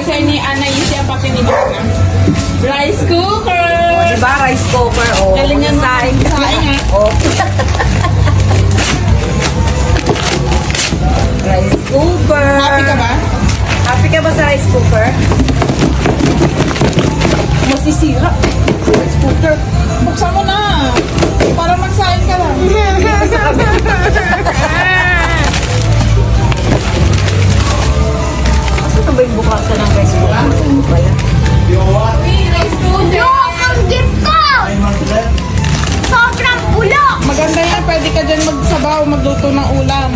share ni Anaisia pati ni Jana. Rice cooker! O, diba? Rice cooker. O, Galing yan saing. saing ha. O. Rice cooker. Happy ka ba? Happy ka ba sa rice cooker? Masisira. Rice cooker. Buksan mo na. Para magsaing ka lang. Asa na ba yung bukasan ng rice cooker? Ano pala? Rice cooker. Ang gift ko! Sobrang ulo! Maganda yan. Pwede ka dyan magsabaw, magluto ng ulam.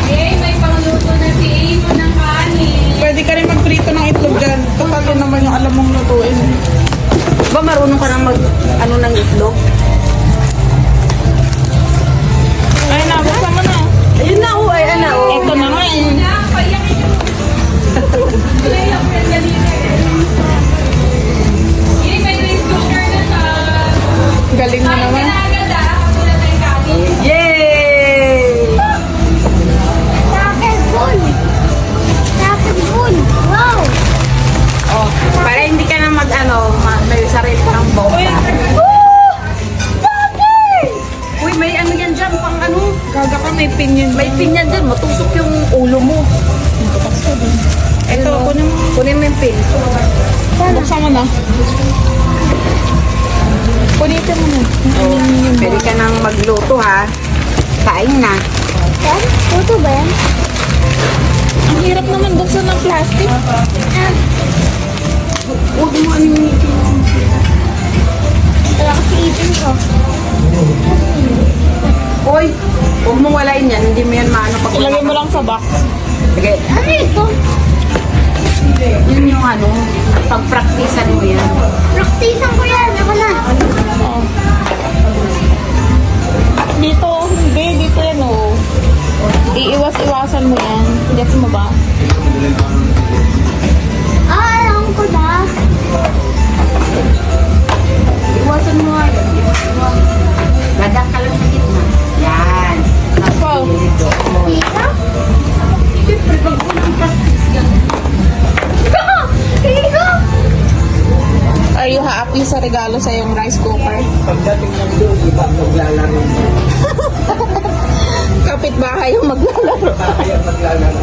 Yay, may pangluto na si Amo ng kanin. Pwede ka rin magprito ng itlog dyan. Total yun naman yung alam mong lutuin. Ba marunong ka na mag, ano ng itlog? Ay na, buksan mo na. Ayun na, o. Ayan na, o. Ito na nga eh. Yay, may rice cooker na siya. Galing mo naman. Agad ah, ako na tayong kanin. Yay! Tapos full. Tapos full. Wow! Oh, para hindi ka na mag, ano, may sarili kang bomba. Uy, may ano yan dyan, pang ano? Gaga ka, may pin yun. May pin yan dyan, matusok yung ulo mo. Ito, kunin mo. Kunin mo yung pin. Buksan mo na. Punitin mo na. Pwede ka nang magluto, ha? Kain na. Yan? Tuto ba yan? Ang hirap naman buksan ng plastic. Huwag mo ano yung Wala kasi ipin ko. Uy, huwag mong walain yan. Hindi mo yan maano pag Ilagay mo lang sa box. Sige, Ano ito? yun yung ano, pag-practicean mo yan. Praktisan ko yan. Ako na. Oh. Dito, hindi. Dito yan oh. Iiwas-iwasan mo yan. Gets mo ba? Alam ko na. Iwasan mo nga yan. Ladak ka lang sa gitna. Yan. Wow. Dito? Siyempre, pag practice yan. Dito? Are you happy sa regalo sa yung rice cooker? Pagdating ng doon, iba maglalaro. Kapitbahay yung maglalaro. Kaya maglalaro.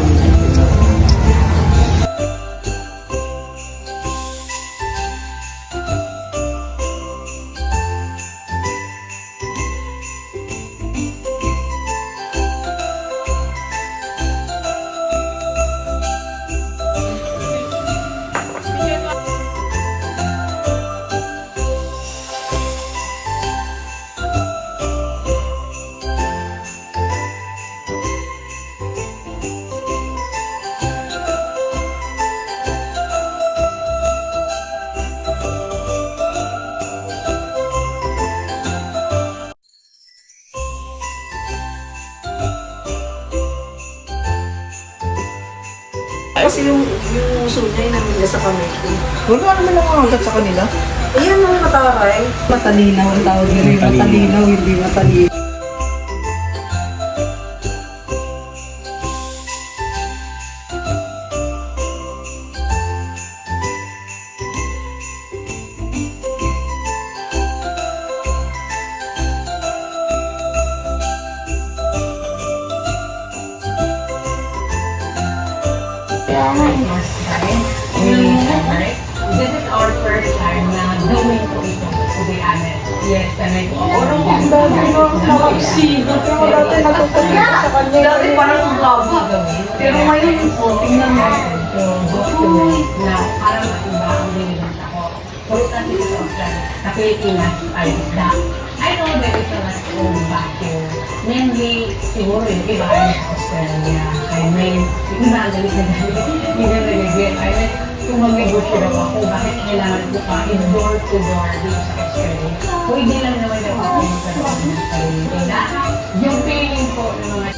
Kasi yung uso niya, yung namin sa kamay ko. Wala naman ang agad sa kanila. Ayan ang mataray. Matalinaw ang tawag nila. Matalinaw, hindi matalinaw. This is our first time na gawin ko ito, to be honest. Yes, sanay ko ako. Dati parang ang gabo. Pero ngayon, Tingnan mo. So, document na parang iba ang nililis ako. Puro kasi sa Australia, sa Pilipinas ay isda. I know that it's a lot of back here. Mainly, siguro yung iba ay sa Australia. I mean, yung iba ang galit na galit. Hindi na nag-regret. I mean, kung mag-negosyo daw ako, bakit kailangan ko pa door to door dito sa Australia? Pwede lang naman daw ako magkaroon ng sarili. Kaya yung feeling ko ng mga